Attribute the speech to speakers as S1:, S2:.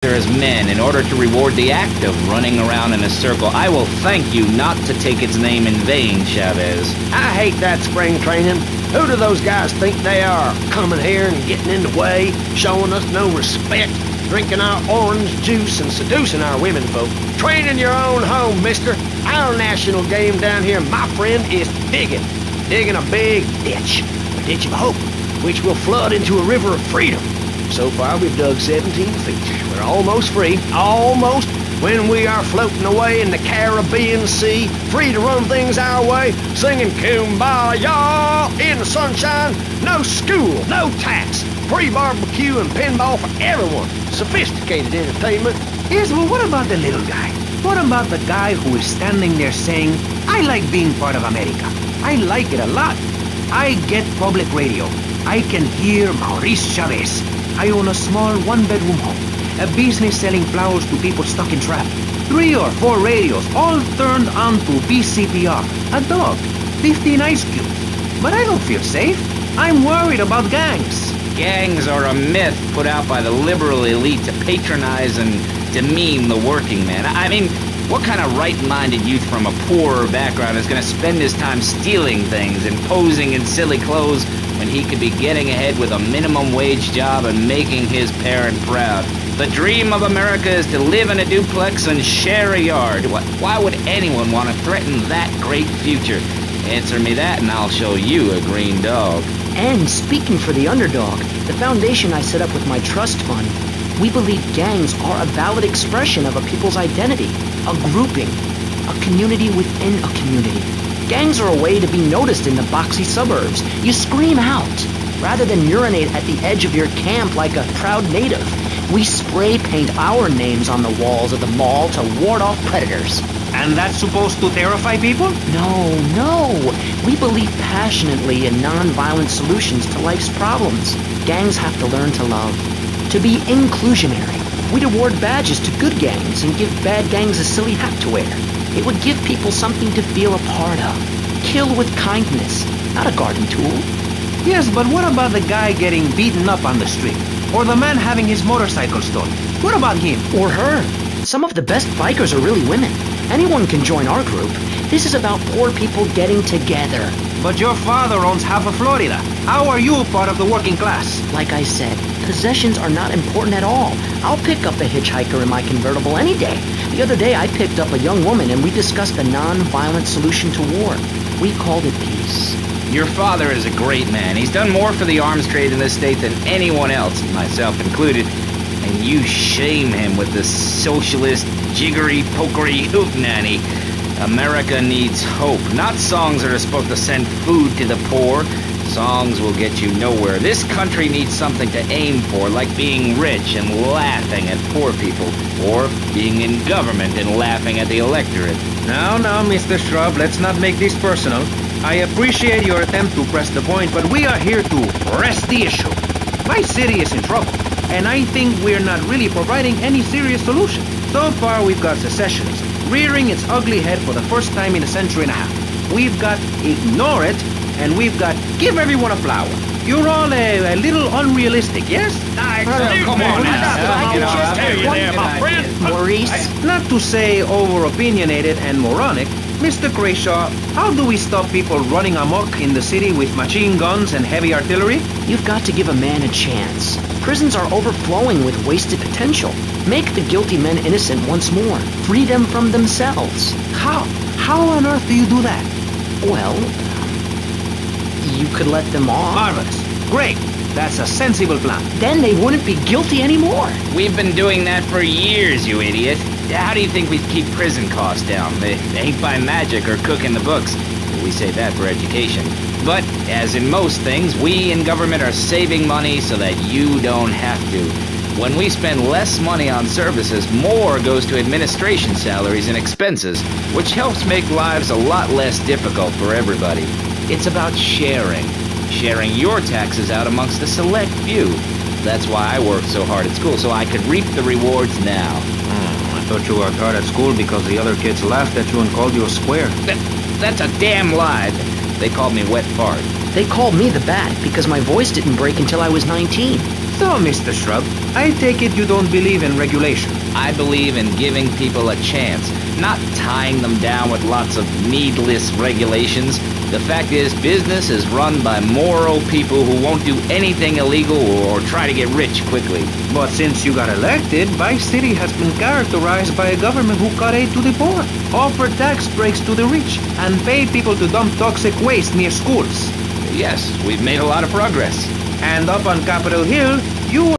S1: as men in order to reward the act of running around in a circle. I will thank you not to take its name in vain, Chavez.
S2: I hate that spring training. Who do those guys think they are? Coming here and getting in the way, showing us no respect, drinking our orange juice and seducing our women folk. Train in your own home, mister. Our national game down here, my friend, is digging. Digging a big ditch. A ditch of hope, which will flood into a river of freedom. So far, we've dug 17 feet. We're almost free. Almost. When we are floating away in the Caribbean Sea, free to run things our way, singing Kumbaya in the sunshine. No school, no tax. Free barbecue and pinball for everyone. Sophisticated entertainment.
S3: Yes, well, what about the little guy? What about the guy who is standing there saying, I like being part of America. I like it a lot. I get public radio. I can hear Maurice Chavez. I own a small one-bedroom home, a business selling flowers to people stuck in traffic. 3 or 4 radios, all turned on to BCPR. A dog, 15 ice cubes. But I don't feel safe. I'm worried about gangs.
S1: Gangs are a myth put out by the liberal elite to patronize and demean the working man. I mean, what kind of right-minded youth from a poorer background is going to spend his time stealing things and posing in silly clothes when he could be getting ahead with a minimum wage job and making his parent proud? The dream of America is to live in a duplex and share a yard. Why would anyone want to threaten that great future? Answer me that and I'll show you a green dog.
S4: And speaking for the underdog, the foundation I set up with my trust fund, we believe gangs are a valid expression of a people's identity, a grouping, a community within a community. Gangs are a way to be noticed in the boxy suburbs. You scream out, rather than urinate at the edge of your camp like a proud native. We spray paint our names on the walls of the mall to ward off predators.
S3: And that's supposed to terrify people?
S4: No. We believe passionately in non-violent solutions to life's problems. Gangs have to learn to love, to be inclusionary. We'd award badges to good gangs and give bad gangs a silly hat to wear. It would give people something to feel a part of. Kill with kindness, not a garden tool.
S3: Yes, but what about the guy getting beaten up on the street? Or the man having his motorcycle stolen? What about him?
S4: Or her. Some of the best bikers are really women. Anyone can join our group. This is about poor people getting together.
S3: But your father owns half of Florida. How are you part of the working class?
S4: Like I said, possessions are not important at all. I'll pick up a hitchhiker in my convertible any day. The other day I picked up a young woman and we discussed a non-violent solution to war. We called it peace.
S1: Your father is a great man. He's done more for the arms trade in this state than anyone else, myself included. And you shame him with this socialist, jiggery, pokery hootenanny. America needs hope, not songs that are supposed to send food to the poor. Songs will get you nowhere. This country needs something to aim for, like being rich and laughing at poor people, or being in government and laughing at the electorate.
S3: Now, Mr. Shrub, let's not make this personal. I appreciate your attempt to press the point, but we are here to press the issue. My city is in trouble, and I think we're not really providing any serious solution. So far, we've got secessionism rearing its ugly head for the first time in a century and a half. We've got ignore it, and we've got give everyone a flower. You're all a little unrealistic, yes?
S1: Come on now.
S4: Maurice?
S3: Not to say over-opinionated and moronic, Mr. Crashaw, how do we stop people running amok in the city with machine guns and heavy artillery?
S4: You've got to give a man a chance. Prisons are overflowing with wasted potential. Make the guilty men innocent once more. Free them from themselves.
S3: How? How on earth do you do that?
S4: Well, you could let them off.
S3: Marvelous. Great. That's a sensible plan.
S4: Then they wouldn't be guilty anymore.
S1: We've been doing that for years, you idiot. How do you think we keep prison costs down? They ain't by magic or cooking the books. We say that for education. But, as in most things, we in government are saving money so that you don't have to. When we spend less money on services, more goes to administration salaries and expenses, which helps make lives a lot less difficult for everybody. It's about sharing. Sharing your taxes out amongst a select few. That's why I worked so hard at school, so I could reap the rewards now.
S3: I thought you worked hard at school because the other kids laughed at you and called you a square.
S1: That's a damn lie. They called me wet fart.
S4: They called me the Bat because my voice didn't break until I was 19.
S3: So, Mr. Shrub, I take it you don't believe in regulation.
S1: I believe in giving people a chance, not tying them down with lots of needless regulations. The fact is, business is run by moral people who won't do anything illegal or try to get rich quickly.
S3: But since you got elected, Vice City has been characterized by a government who cut aid to the poor, offer tax breaks to the rich, and pay people to dump toxic waste near schools.
S1: Yes, we've made a lot of progress.
S3: And up on Capitol Hill, you